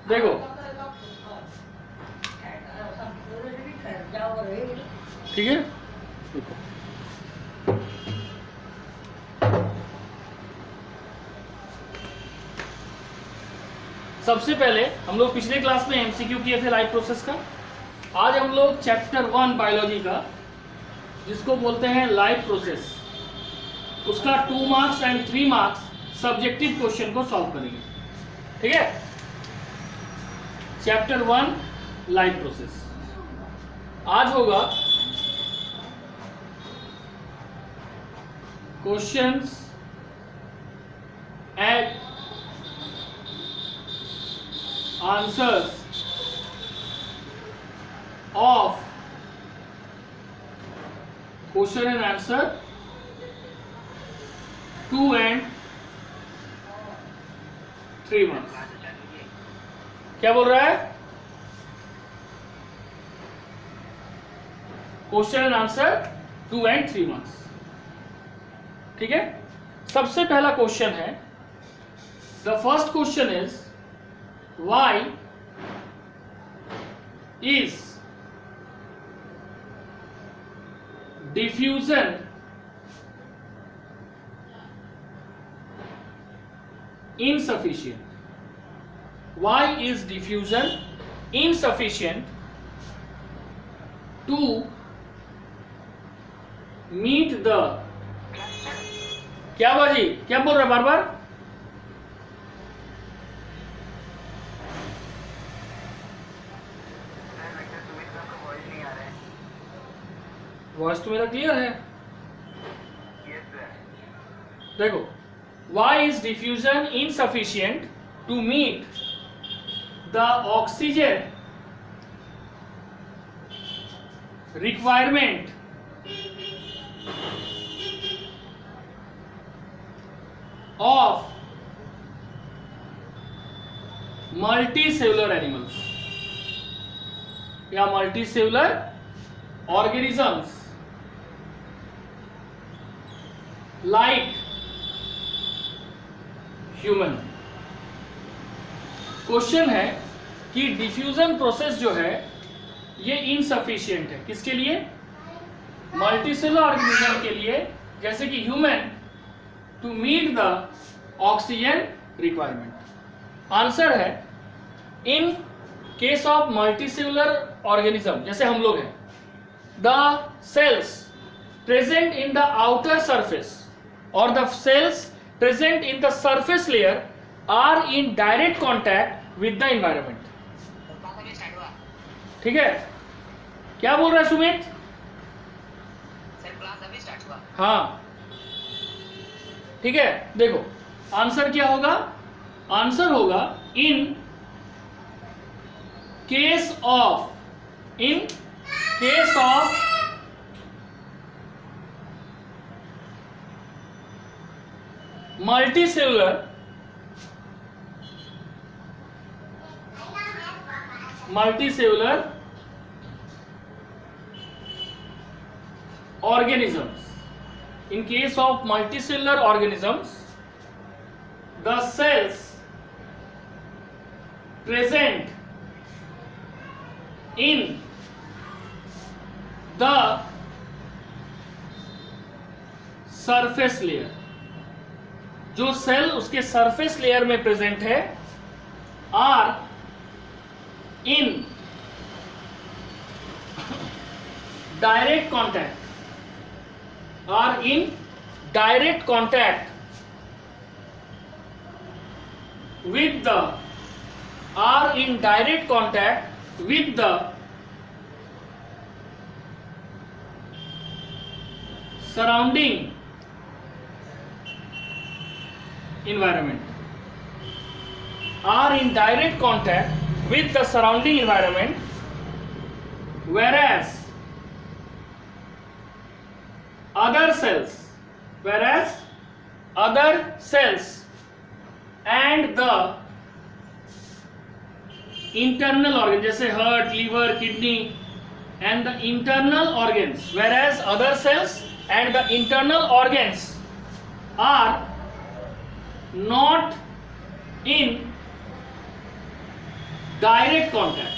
देखो ठीक है, देखो सबसे पहले हम लोग पिछले क्लास में एमसीक्यू किए थे लाइफ प्रोसेस का। आज हम लोग चैप्टर 1 बायोलॉजी का, जिसको बोलते हैं लाइफ प्रोसेस, उसका 2 marks and 3 marks subjective question को सॉल्व करेंगे। ठीक है, चैप्टर 1 लाइफ प्रोसेस आज होगा questions and answers of question and answer 2 and 3 marks. क्या बोल रहा है? Question and answer 2 and 3 marks. ठीक है, सबसे पहला क्वेश्चन है, the first question is why is diffusion insufficient? Why is diffusion insufficient to meet the, क्या बाजी, क्या बोल रहे बार बार? वॉइस तो मेरा क्लियर है। देखो, why is diffusion insufficient to meet the oxygen requirement of multicellular animals या multicellular organisms like human. Question है कि डिफ्यूजन प्रोसेस जो है ये इनसफिशिएंट है, किसके लिए? मल्टीसेलुलर ऑर्गेनिज्म के लिए, जैसे कि human, to meet the oxygen requirement. Answer है, in case of multicellular organism, जैसे हम लोग हैं, the cells present in the outer surface और the cells present in the surface layer are in direct contact with the environment। ठीक है, क्या बोल रहा है सुमित? सर क्लास अभी स्टार्ट हुआ। हाँ ठीक है, देखो आंसर क्या होगा? आंसर होगा इन case of multicellular organisms, in case of multicellular organisms, the cells present in the surface layer, जो सेल उसके सरफेस लेयर में प्रेजेंट है, are in direct contact with the surrounding environment, are in direct contact with the surrounding environment, whereas other cells and the internal organ, जैसे heart, liver, kidney and the internal organs, whereas other cells and the internal organs are not in direct contact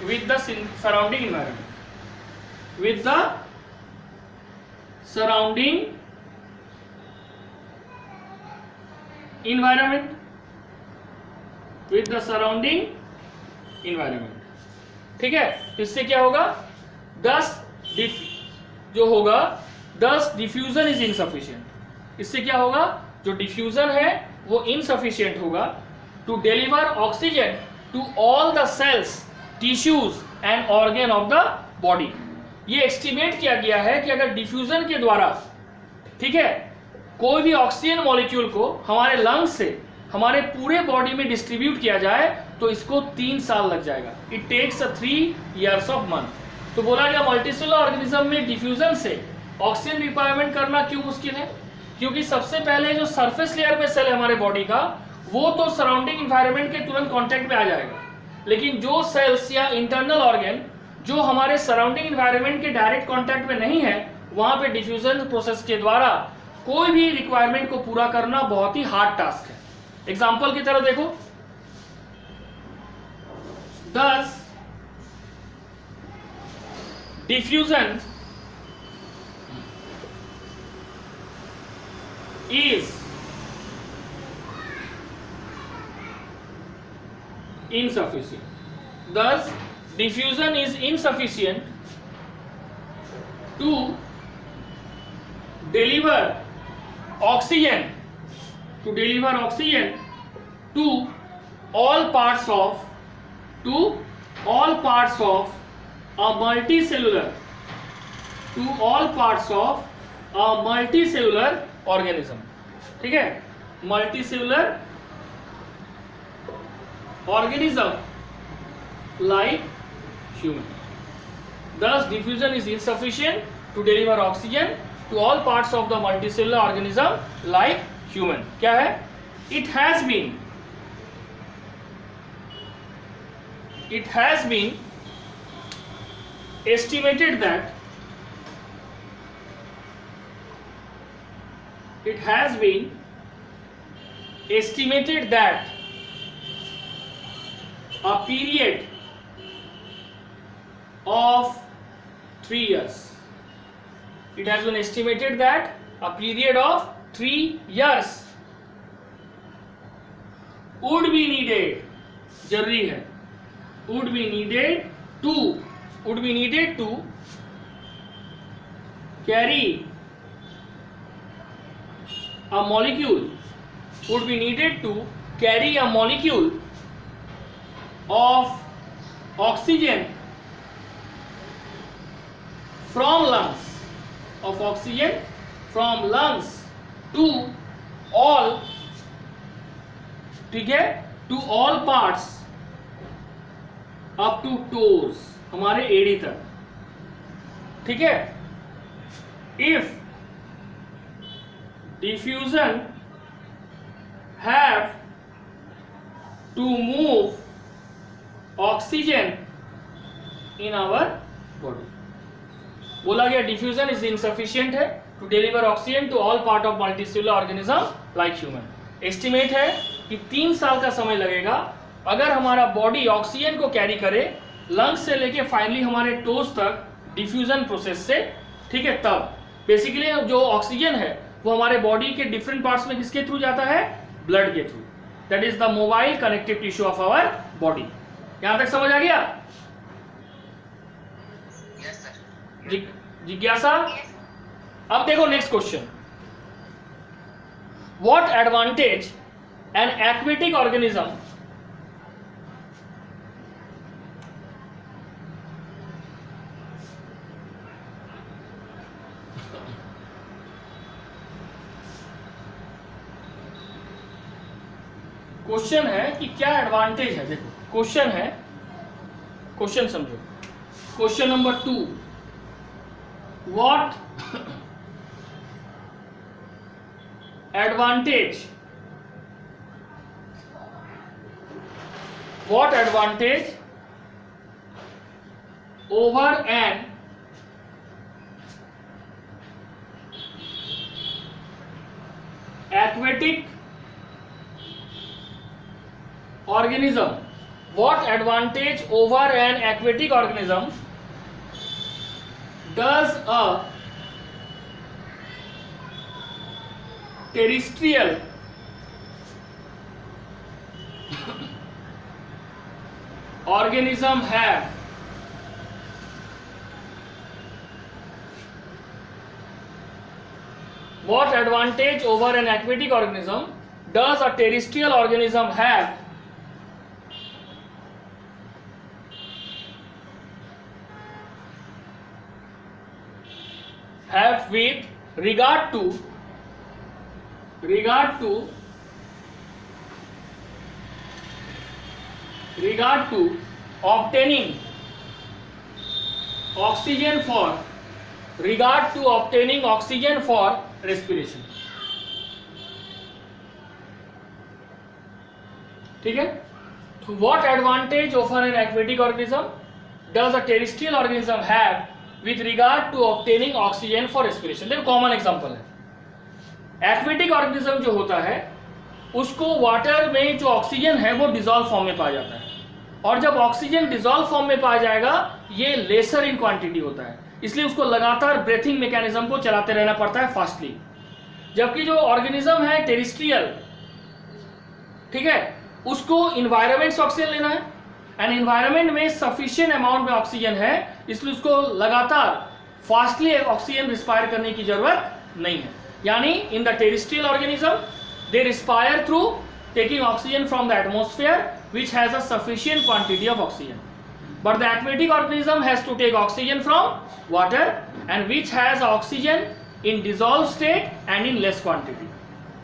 with the surrounding environment, with the surrounding environment, ठीक है। इससे क्या होगा, जो होगा diffusion is insufficient. इससे क्या होगा, जो डिफ्यूजन है वो इनसफिशिएंट होगा to deliver oxygen to all the cells, tissues and organ of the body. ये एस्टिमेट किया गया है कि अगर डिफ्यूजन के द्वारा, ठीक है, कोई भी ऑक्सीजन मॉलिक्यूल को हमारे लंग्स से हमारे पूरे बॉडी में डिस्ट्रीब्यूट किया जाए तो इसको 3 साल लग जाएगा। It takes 3 years of month। तो बोला गया मल्टीसेलुलर ऑर्गेनिज्म में डिफ्यूजन से ऑक्सीजन रिक्वायरमेंट करना क्यों मुश्किल है, क्योंकि सबसे पहले जो सरफेस लेयर में सेल है हमारे बॉडी का, वो तो सराउंडिंग एनवायरनमेंट के तुरंत कांटेक्ट में आ जाएगा, लेकिन जो सेल्स या इंटरनल ऑर्गन जो हमारे सराउंडिंग एनवायरनमेंट के डायरेक्ट कांटेक्ट में नहीं है, वहां पे डिफ्यूजन प्रोसेस के द्वारा कोई भी रिक्वायरमेंट को पूरा करना बहुत ही हार्ड टास्क है। एग्जाम्पल की तरह देखो, thus diffusion is insufficient to deliver oxygen to all parts of a multicellular organism, ठीक है, multicellular organism like human। Thus diffusion is insufficient to deliver oxygen to all parts of the multicellular organism like human। क्या है, it has been estimated that a period of 3 years, it has been estimated that a period of 3 years would be needed, जरूरी है, would be needed to carry a molecule of oxygen from lungs to all, ठीक है, to all parts up to toes, हमारे एड़ी तक, ठीक है। If diffusion have to move oxygen in our body, बोला गया डिफ्यूजन इज इनसफिशिएंट है to deliver oxygen to all part of multicellular organism like human. Estimate है कि 3 साल का समय लगेगा अगर हमारा बॉडी ऑक्सीजन को कैरी करे लंग्स से लेके फाइनली हमारे टोज तक डिफ्यूजन प्रोसेस से, ठीक है। तब बेसिकली जो ऑक्सीजन है वो हमारे बॉडी के डिफरेंट पार्ट्स में किसके थ्रू जाता है, ब्लड के through. That is the mobile connective tissue of our body. यहां तक समझ आ गया? जिज्ञासा? अब देखो next question, what advantage an aquatic organism question है कि क्या एडवांटेज है। देखो क्वेश्चन है, क्वेश्चन समझो। Question number 2, what advantage over an aquatic organism, what advantage over an aquatic organism does a terrestrial organism have? What advantage over an aquatic organism does a terrestrial organism have with regard to obtaining oxygen for respiration? ठीक है, तो what advantage over an aquatic organism does a terrestrial organism have with regard to obtaining oxygen for respiration? देखो common example है, aquatic organism जो होता है उसको water में जो ऑक्सीजन है वो डिजॉल्व फॉर्म में पाया जाता है, और जब ऑक्सीजन डिजॉल्व फॉर्म में पाया जाएगा ये लेसर इन क्वांटिटी होता है, इसलिए उसको लगातार ब्रीथिंग मैकेनिज्म को चलाते रहना पड़ता है फास्टली। जबकि जो ऑर्गेनिज्म है टेरिस्ट्रियल, ठीक है, उसको इन्वायरमेंट से ऑक्सीजन लेना है, एंड इन्वायरमेंट में सफिशिएंट अमाउंट में ऑक्सीजन है, इसलिए उसको लगातार फास्टली ऑक्सीजन रिस्पायर करने की जरूरत नहीं है। यानी in the terrestrial organism they respire through taking oxygen from the atmosphere which has a sufficient quantity of oxygen, but the aquatic organism has to take oxygen from water and which has oxygen in dissolved state and in less quantity।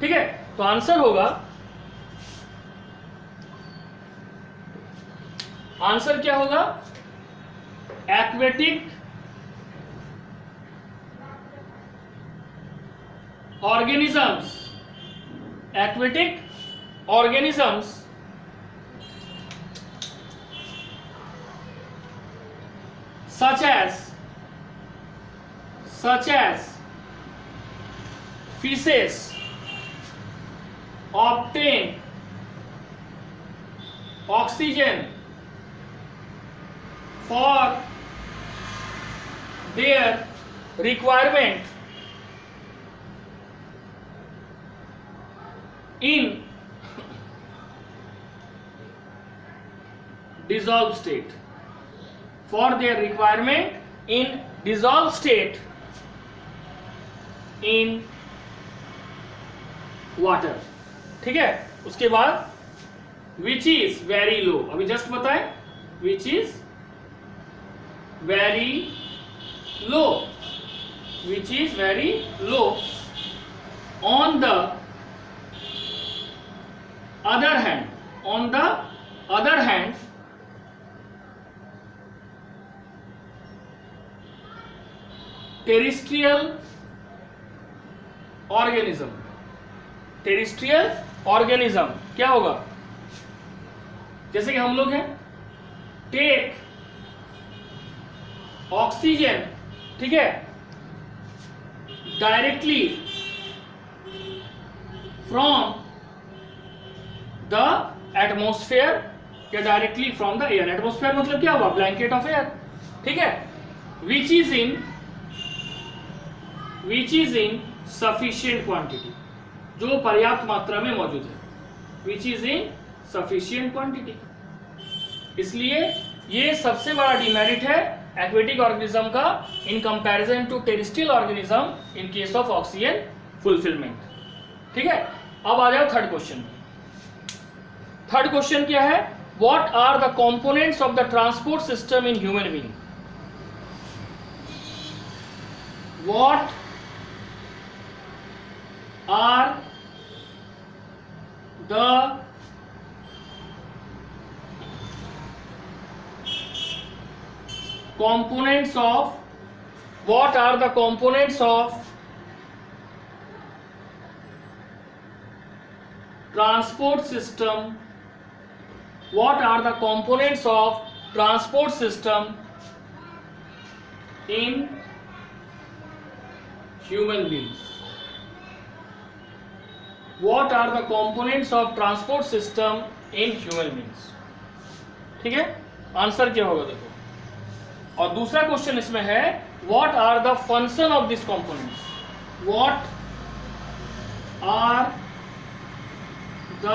ठीक है, तो answer होगा, answer क्या होगा, aquatic organisms such as fishes obtain oxygen for their requirement in dissolved state, for their requirement in dissolved state in water। ठीक है, उसके बाद which is very low, अभी जस्ट बताएं, which is very low, which is very low on the other hand terrestrial organism क्या होगा, जैसे कि हम लोग हैं, टेक ऑक्सीजन, ठीक है, डायरेक्टली फ्रॉम द एटमोस्फेयर या directly from the air. Atmosphere मतलब क्या हुआ, ब्लैंकेट ऑफ एयर, ठीक है, which is in sufficient quantity, जो पर्याप्त मात्रा में मौजूद है, which is in sufficient quantity. इसलिए ये सबसे बड़ा डिमेरिट है एक्वेटिक ऑर्गेनिज्म का in comparison to terrestrial organism in case of oxygen fulfilment. ठीक है, अब आ जाओ थर्ड क्वेश्चन। थर्ड क्वेश्चन क्या है, what are the components of the transport system in human being. What are the components of transport system, what are the components of transport system in human beings। What are the components of transport system in human beings. ठीक है, answer क्या होगा देखो। और दूसरा question इसमें है what are the function of this components, what are the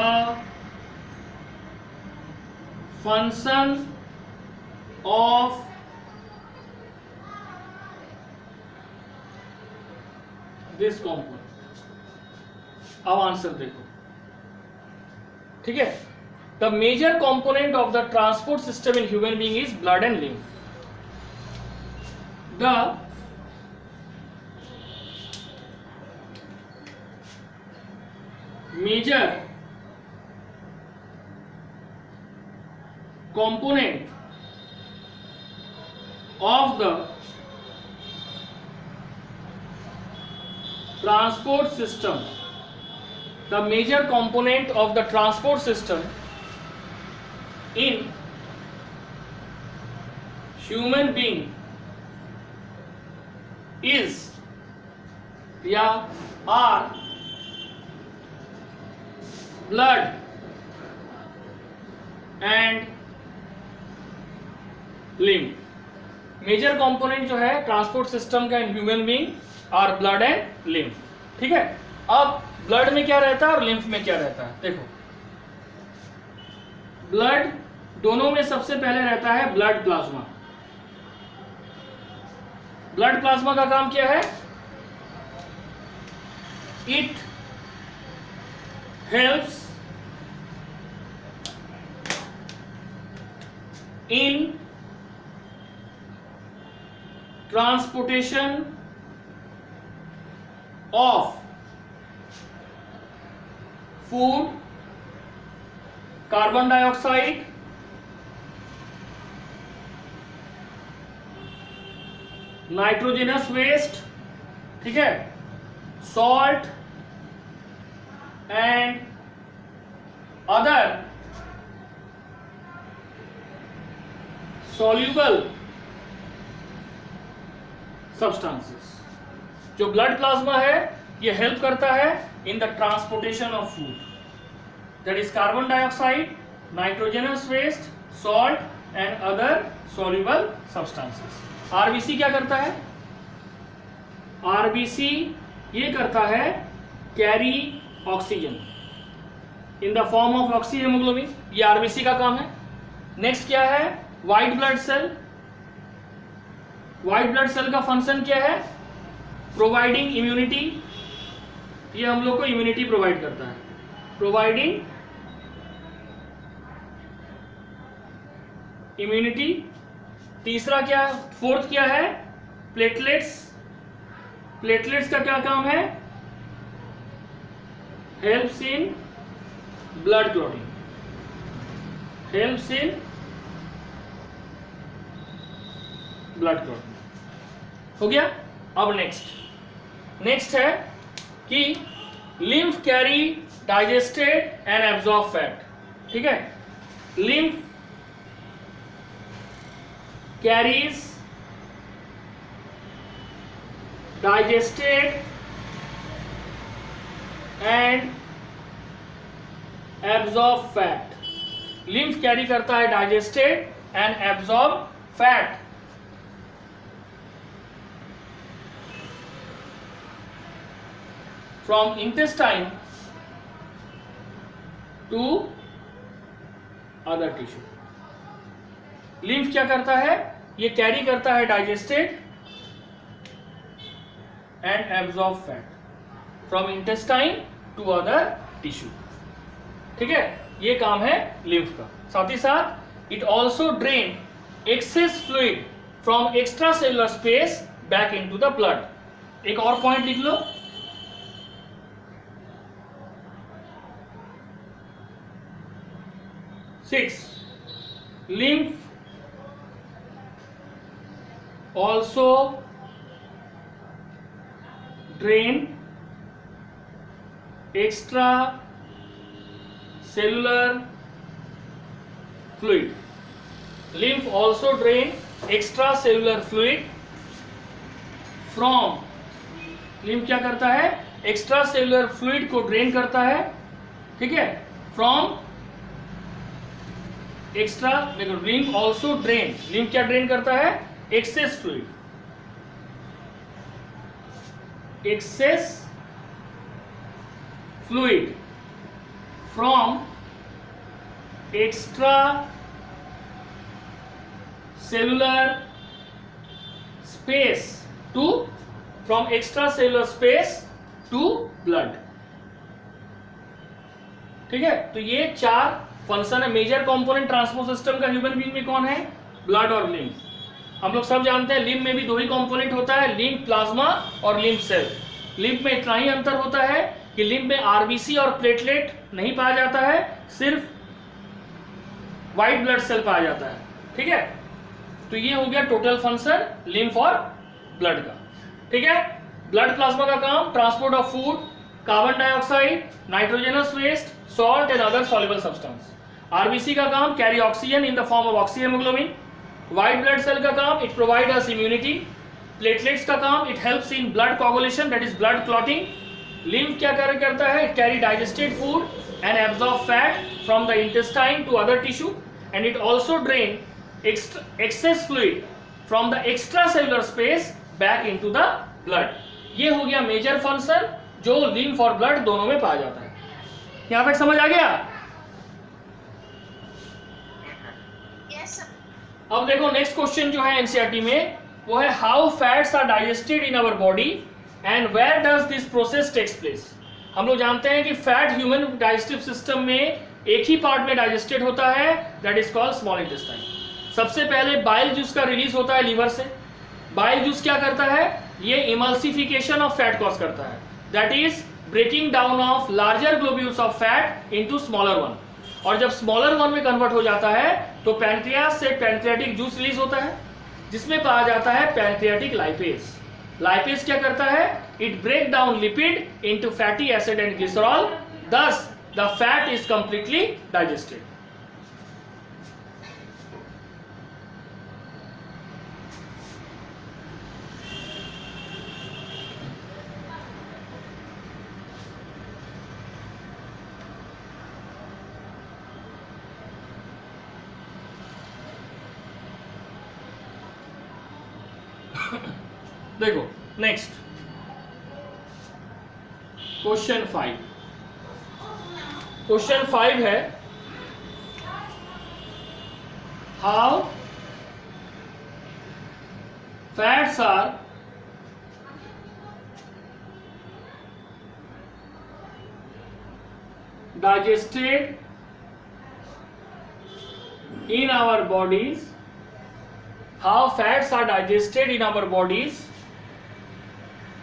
function of this component. अब आंसर देखो, ठीक है। The major component of the transport system in human being is blood and lymph. The major component of the transport system, the major component of the transport system in human being is या are blood and lymph। Major component जो है transport system का in human being are blood and lymph. ठीक है, अब blood में क्या रहता है और लिम्फ में क्या रहता है देखो। ब्लड दोनों में सबसे पहले रहता है ब्लड प्लाज्मा। ब्लड प्लाज्मा का काम क्या है, it helps in transportation of food, carbon dioxide, nitrogenous waste, ठीक है, salt and other soluble substances। जो ब्लड प्लाज्मा है ये हेल्प करता है in the transportation of food, that is carbon dioxide, nitrogenous waste, salt and other soluble substances. RBC क्या करता है, आरबीसी ये करता है carry oxygen in the form of oxy haemoglobin, ये आरबीसी का काम है। नेक्स्ट क्या है, white blood cell. White blood cell का फंक्शन क्या है, प्रोवाइडिंग इम्यूनिटी, ये हम लोग को इम्यूनिटी प्रोवाइड करता है, प्रोवाइडिंग इम्यूनिटी। तीसरा क्या, फोर्थ क्या है, प्लेटलेट्स। प्लेटलेट्स का क्या काम है, helps in blood clotting, helps in blood clotting. हो गया। अब नेक्स्ट है कि lymph carry digested and absorb fat. ठीक है, lymph carries digested and absorb fat. Lymph carry करता है digested and absorb fat. From intestine to other tissue. Lymph क्या करता है, ये कैरी करता है digested and absorb fat from intestine to other tissue. ठीक है, ये काम है लिम्फ का। साथ ही साथ it also drain access fluid from extra cellular space back into the blood. एक और पॉइंट लिख लो, lymph also drain extra cellular fluid. Lymph also drain extracellular fluid from, lymph क्या करता है, एक्स्ट्रा सेलुलर फ्लूइड को ड्रेन करता है, ठीक है, फ्रॉम एक्स्ट्रा, देखो लिम्फ ऑल्सो ड्रेन, लिम्फ क्या ड्रेन करता है, excess fluid, excess fluid from extra cellular space to, from extra cellular space to blood, ठीक है। तो ये 4 फंक्शन है। मेजर कंपोनेंट ट्रांसपोर्ट सिस्टम का ह्यूमन बीइंग में कौन है, ब्लड और लिम्फ। हम लोग सब जानते हैं लिम्फ में भी 2 ही कंपोनेंट होता है, लिम्फ प्लाज्मा और लिम्फ सेल। लिम्फ में इतना ही अंतर होता है कि लिम्फ में आरबीसी और प्लेटलेट नहीं पाया जाता है, सिर्फ व्हाइट ब्लड सेल पाया जाता है, ठीक है। तो ये हो गया टोटल फंक्शन लिम्फ और ब्लड का, ठीक है। ब्लड प्लाज्मा का काम transport of food, carbon dioxide, nitrogenous waste, salt and other soluble substance. RBC का काम carry oxygen in the form of oxyhaemoglobin. White blood cell का काम it provide us immunity. Platelets का काम it helps in blood coagulation, that is blood clotting. Lymph क्या कार्य करता है, it carry digested food and absorb fat from the intestine to other tissue and it also drain excess fluid from the extracellular space back into the blood। ये हो गया major function जो lymph और blood दोनों में पाया जाता है। यहां तक समझ आ गया? Yes, sir. अब देखो नेक्स्ट क्वेश्चन जो है एनसीईआरटी में वो है how fats are digested in our body and where does this process takes place. हम लोग जानते हैं कि फैट ह्यूमन डाइजेस्टिव सिस्टम में एक ही पार्ट में डाइजेस्टेड होता है, that is called small intestine. सबसे पहले बाइल जूस का रिलीज होता है लीवर से। बाइल जूस क्या करता है, ये इमल्सिफिकेशन ऑफ फैट कॉज करता है, that is breaking down of larger globules of fat into smaller one. और जब स्मॉलर वन में कन्वर्ट हो जाता है तो पैनक्रियास से पैनक्रियाटिक जूस रिलीज होता है जिसमें पाया जाता है पैनक्रियाटिक लाइपेज। लाइपेज क्या करता है, it break down lipid into fatty acid and glycerol, thus the fat is completely digested. देखो नेक्स्ट क्वेश्चन 5। क्वेश्चन 5 है how fats are digested in our bodies, how fats are digested in our bodies,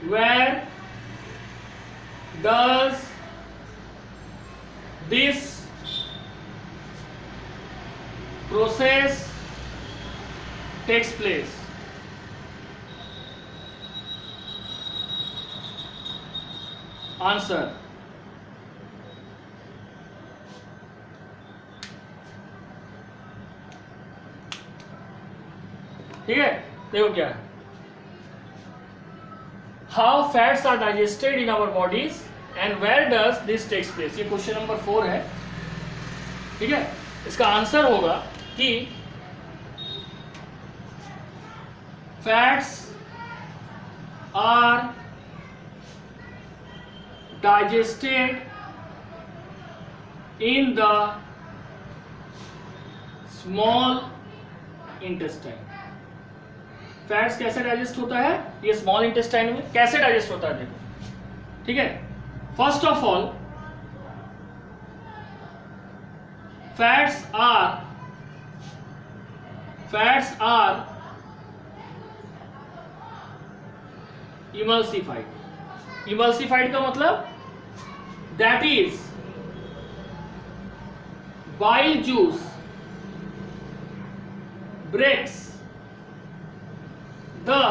where does this process takes place? Answer, ठीक है। देखो क्या है, how fats are digested in our bodies and where does this takes place. ये question number 4 है, ठीक है। इसका आंसर होगा कि fats are digested in the small intestine. Fats कैसे डाइजेस्ट होता है, ये स्मॉल इंटेस्टाइन में कैसे डाइजेस्ट होता है देखो, ठीक है। First of all fats are emulsified. Emulsified का मतलब that is bile juice breaks the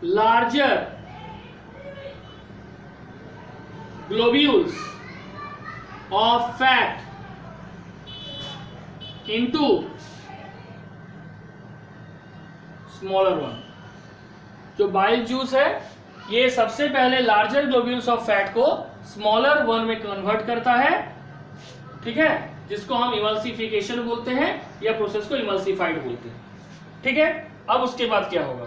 larger globules of fat into smaller one। जो बाइल जूस है ये सबसे पहले लार्जर ग्लोब्यूल्स ऑफ फैट को स्मॉलर वन में कन्वर्ट करता है, ठीक है, जिसको हम इमल्सिफिकेशन बोलते हैं या प्रोसेस को इमल्सिफाइड बोलते हैं, ठीक है। अब उसके बाद क्या होगा,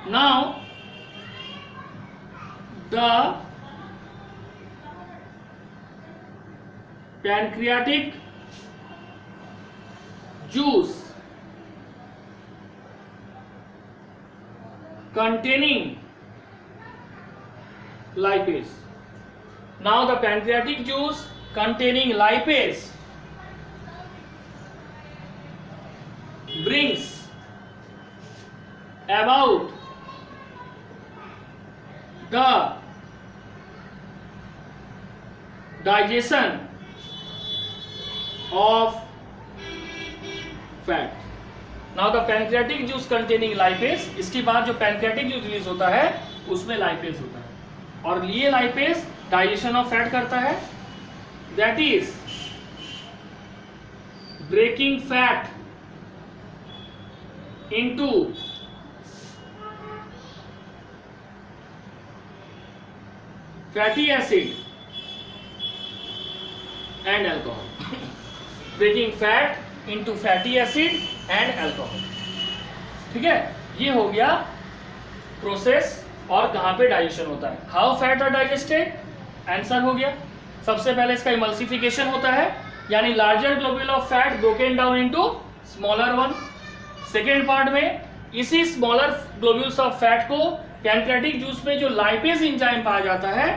now the pancreatic juice containing lipase. Now the pancreatic juice containing lipase brings about the digestion of fat. Now the pancreatic juice containing lipase, इसके बाद जो पैनक्रियाटिक जूस रिलीज होता है उसमें लाइपेज होता है और ये लाइपेज डाइजेशन ऑफ फैट करता है, that is breaking fat into fatty acid and alcohol, breaking fat into fatty acid and alcohol, ठीक है। ये हो गया प्रोसेस और कहां पे डाइजेशन होता है। How fat are digested, answer हो गया। सबसे पहले इसका इमल्सिफिकेशन होता है, यानी larger globule of fat broken down into smaller one. Second part में इसी स्मॉलर ग्लोब्यूल्स ऑफ फैट को पैनक्रियाटिक जूस में जो लाइपेज एंजाइम पाया जाता है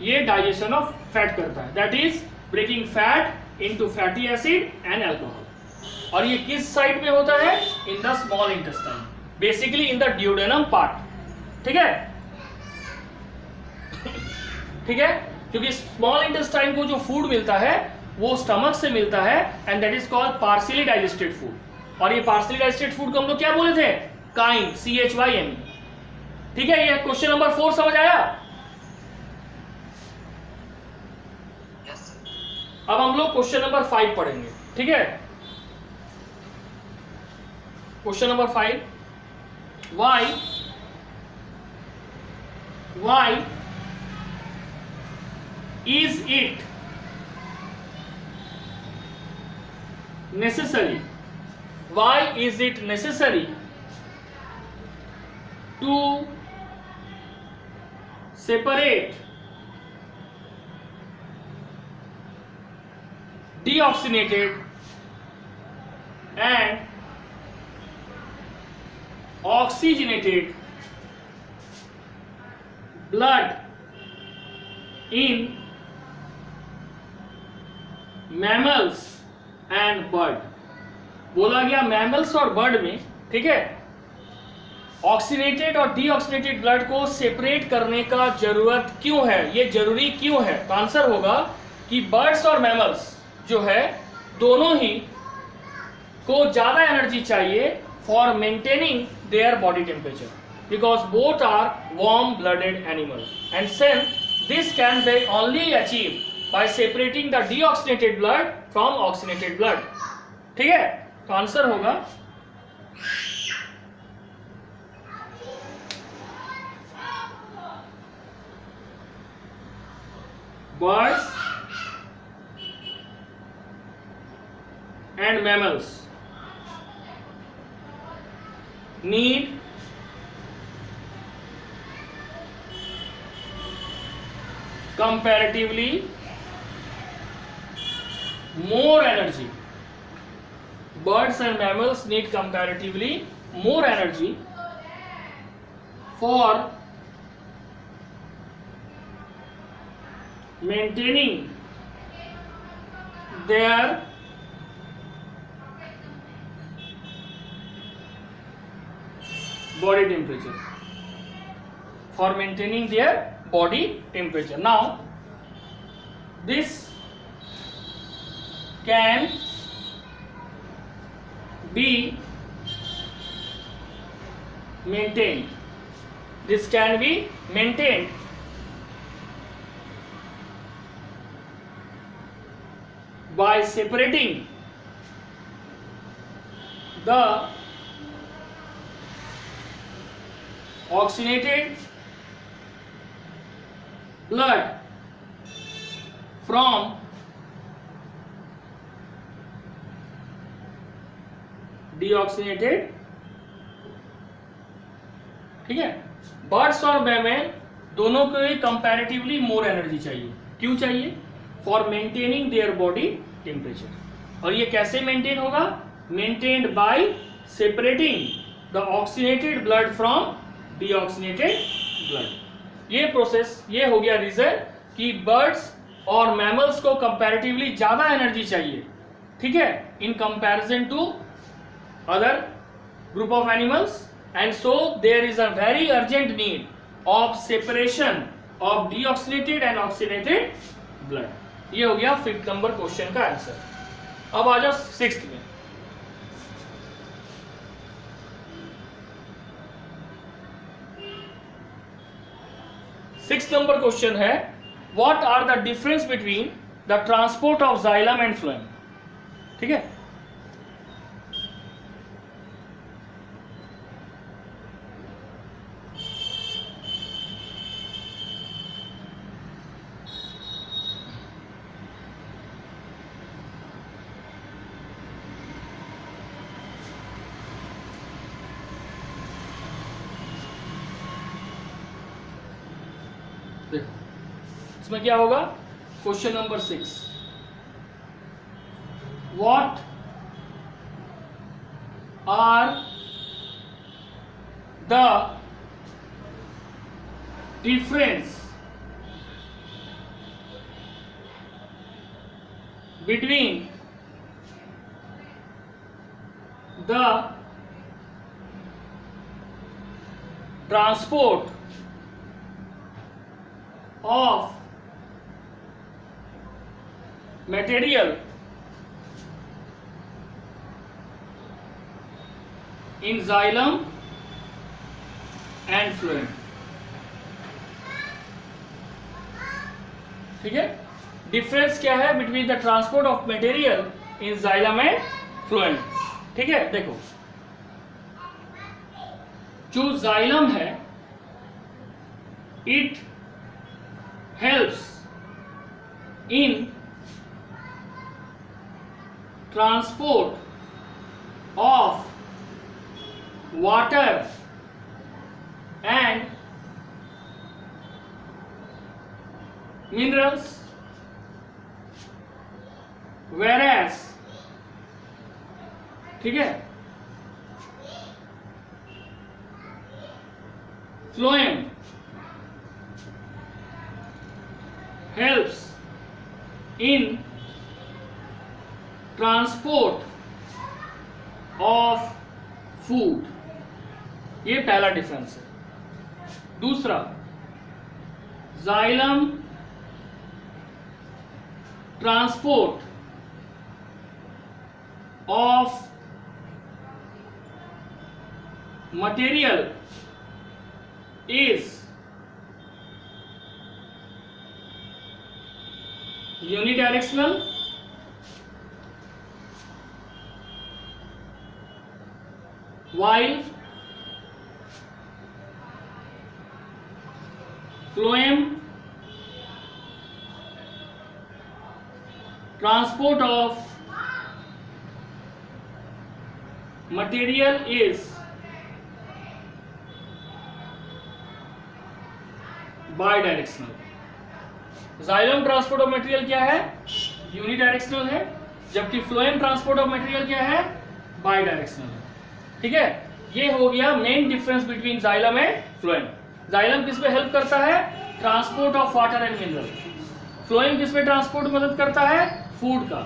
ये डाइजेशन ऑफ फैट करता है, that is breaking fat into fatty acid and alcohol. और ये किस साइड में होता है, in the small intestine, basically in the duodenum part, ठीक है, ठीक है, क्योंकि स्मॉल इंटेस्टाइन को जो फूड मिलता है वो स्टमक से मिलता है and that is called partially digested food. और ये पार्शियली डाइजेस्टेड फूड को हम लोग क्या बोले थे, काइम, CHYME, ठीक है। ये क्वेश्चन नंबर 4 समझ आया। अब हम लोग क्वेश्चन नंबर 5 पढ़ेंगे, ठीक है। Question number 5, why is it necessary to separate deoxygenated and oxygenated blood in mammals and bird। बोला गया मैमल्स और बर्ड में, ठीक है, ऑक्सीनेटेड और डीऑक्सीनेटेड ब्लड को सेपरेट करने का जरूरत क्यों है, ये जरूरी क्यों है। तो आंसर होगा कि बर्ड्स और मैमल्स जो है दोनों ही को ज्यादा एनर्जी चाहिए for maintaining their body temperature because both are warm blooded animals and since this can be only achieved by separating the deoxygenated blood from oxygenated blood, ठीक है। तो आंसर होगा birds and mammals need comparatively more energy. Birds and mammals need comparatively more energy for maintaining their body temperature, for maintaining their body temperature. Now this can be maintained, this can be maintained by separating the oxygenated blood from deoxygenated, ठीक है। Birds और mammal दोनों को ही comparatively more energy चाहिए। क्यों चाहिए? For maintaining their body temperature. और ये कैसे मेंटेन होगा? Maintained by separating the oxygenated blood from deoxygenated blood. ये प्रोसेस, ये हो गया रीजन कि बर्ड्स और मैमल्स को कंपैरेटिवली ज्यादा एनर्जी चाहिए, ठीक है, in comparison to other group of animals, and so there is a very urgent need of separation of deoxygenated and oxygenated blood. ये हो गया 5th नंबर क्वेश्चन का आंसर। अब आ जाओ 6th में। सिक्स्थ नंबर क्वेश्चन है, what are the difference between the transport of xylem and phloem. ठीक है, इसमें क्या होगा? Question number 6, what are the difference between the transport of material in xylem and phloem। ठीक है, डिफरेंस क्या है between the transport of material in xylem and phloem। ठीक है, देखो जो xylem है, it helps in transport of water and minerals, whereas, ठीक है, phloem helps in transport of food। ये पहला डिफरेंस है। दूसरा, xylem transport of material is unidirectional, while phloem transport of material is bidirectional। xylem transport of material क्या है? Unidirectional है, जबकि फ्लोएम ट्रांसपोर्ट ऑफ मटेरियल क्या है? बाई डायरेक्शनल है। ठीक है, ये हो गया main difference between xylem and phloem. xylem किस पे हेल्प करता है? Transport of water and mineral. Phloem किस पे ट्रांसपोर्ट मदद करता है? फूड का।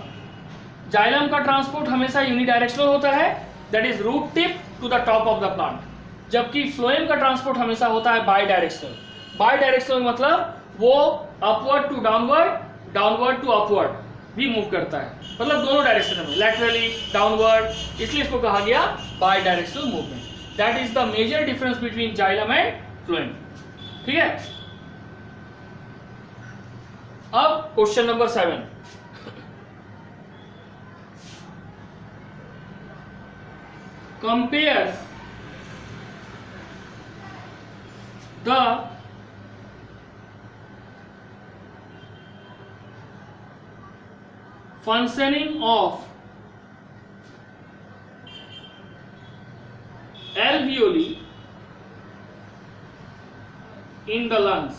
xylem का ट्रांसपोर्ट हमेशा यूनिडायरेक्शनल होता है, that is root tip to the top of the plant, जबकि फ्लोएम का ट्रांसपोर्ट हमेशा होता है बाई डायरेक्शनल। बाई डायरेक्शनल मतलब वो upward to downward, downward to upward भी मूव करता है, मतलब दोनों डायरेक्शन में, लैटरली, डाउनवर्ड, इसलिए इसको कहा गया bidirectional movement. That is the major difference between xylem and phloem. ठीक है, अब question number 7, compare the functioning of alveoli in the lungs.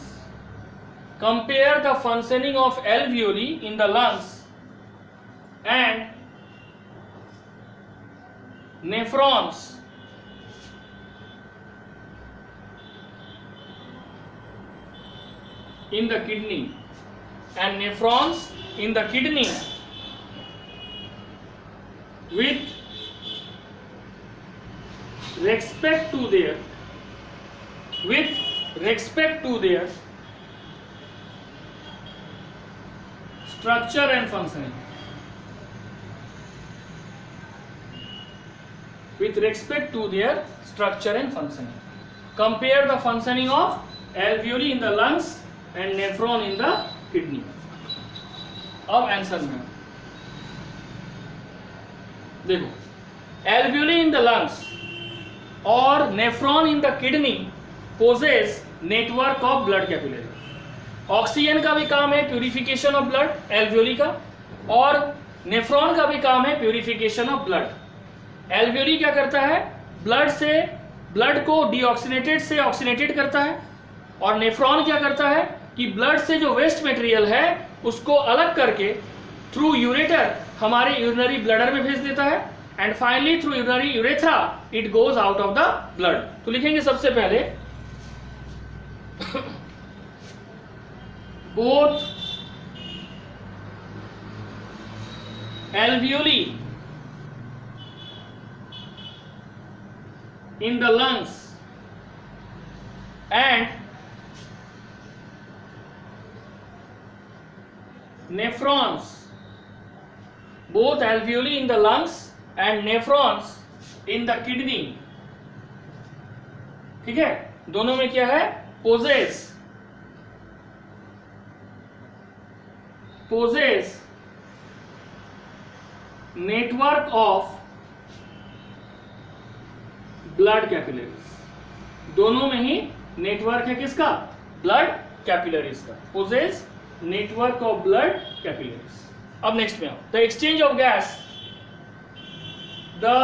Compare the functioning of alveoli in the lungs and nephrons in the kidney with respect to their structure and functioning. With respect to their structure and functioning. Compare the functioning of alveoli in the lungs and nephron in the kidney. अब answer में देखो, alveoli in the lungs और nephron in the kidney possess network of blood capillary. Oxygen का भी काम है purification of blood alveoli का, और नेफ्रॉन का भी काम है प्यूरिफिकेशन ऑफ ब्लड. एल्वियोली क्या करता है, ब्लड को डीऑक्सीनेटेड से ऑक्सीनेटेड करता है, और नेफ्रॉन क्या करता है कि ब्लड से जो वेस्ट मटेरियल है उसको अलग करके थ्रू यूरेटर हमारे यूरिनरी ब्लडर में भेज देता है, and finally through urinary urethra it goes out of the blood. तो लिखेंगे सबसे पहले both alveoli in the lungs and nephrons, both alveoli in the lungs and nephrons in the kidney. ठीक है, दोनों में क्या है, possess network of blood capillaries. दोनों में ही नेटवर्क है किसका, ब्लड कैपिलरीज का. possess network of blood capillaries. अब नेक्स्ट में आओ, the exchange of gas, the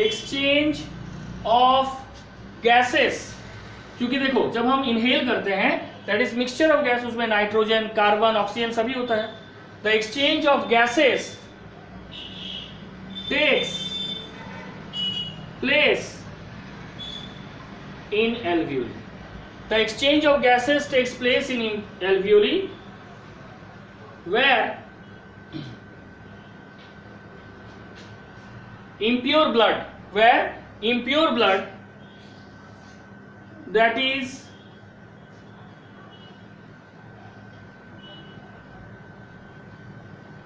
exchange of gases. क्योंकि देखो जब हम इनहेल करते हैं that is mixture of gas, उसमें नाइट्रोजन, कार्बन, ऑक्सीजन सभी होता है. The exchange of gases takes place in alveoli. The exchange of gases takes place in alveoli where impure blood that is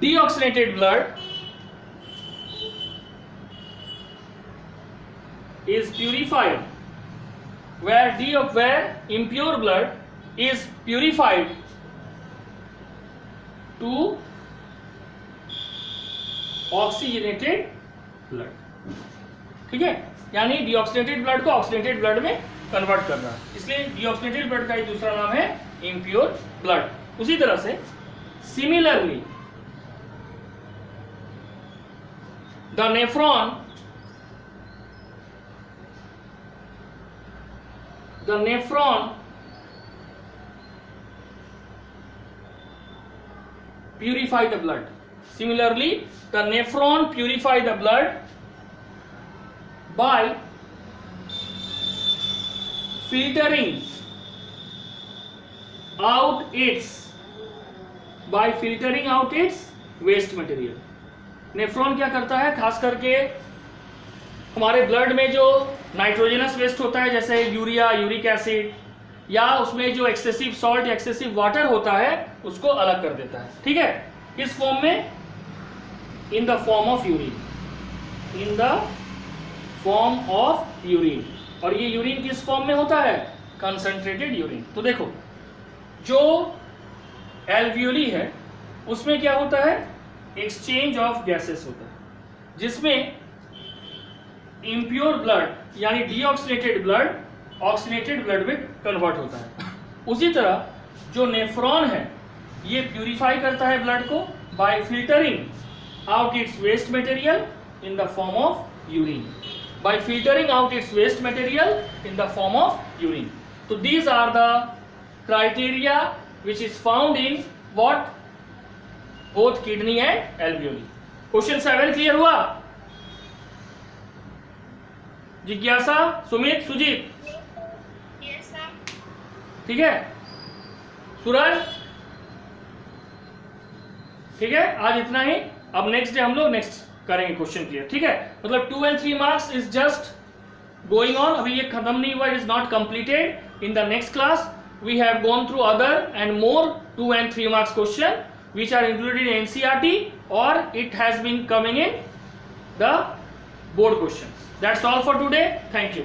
deoxygenated blood is purified, where impure blood is purified to oxygenated blood. ठीक है, यानी deoxygenated blood को oxygenated blood में convert करना, इसलिए deoxygenated blood का ही दूसरा नाम है इम्प्योर ब्लड. उसी तरह से similarly the nephron purify the blood. Similarly, the nephron purify the blood by filtering out its waste material. Nephron क्या करता है, खास करके हमारे ब्लड में जो नाइट्रोजनस वेस्ट होता है जैसे यूरिया, यूरिक एसिड, या उसमें जो एक्सेसिव सॉल्ट या एक्सेसिव वाटर होता है उसको अलग कर देता है. ठीक है, किस फॉर्म में, इन द फॉर्म ऑफ यूरिन. और ये यूरिन किस फॉर्म में होता है, कंसंट्रेटेड यूरिन. तो देखो जो एल्वियोली है उसमें क्या होता है, एक्सचेंज ऑफ गैसेस होता है, जिसमें इम्प्योर ब्लड यानी डीऑक्सीनेटेड ब्लड ऑक्सीनेटेड ब्लड में कन्वर्ट होता है। उसी तरह जो नेफ्रॉन है ये प्यूरिफाई करता है ब्लड को by filtering out its waste material in the form of urine, by filtering out its waste material in the form of urine. तो these are the criteria which is found in what, both kidney and alveoli. Question 7 clear हुआ? जिज्ञासा, Sumit, Sujit, Yes, sir. ठीक है? सूरज, ठीक है? आज इतना ही। अब नेक्स्ट डे हम लोग नेक्स्ट करेंगे क्वेश्चन क्लियर, ठीक है? मतलब 2 and 3 marks is just going on, अभी ये खत्म नहीं हुआ, it is not completed. In the next class we have gone through other and more 2 and 3 marks question which are included in NCERT or it has been coming in the board questions. That's all for today. Thank you.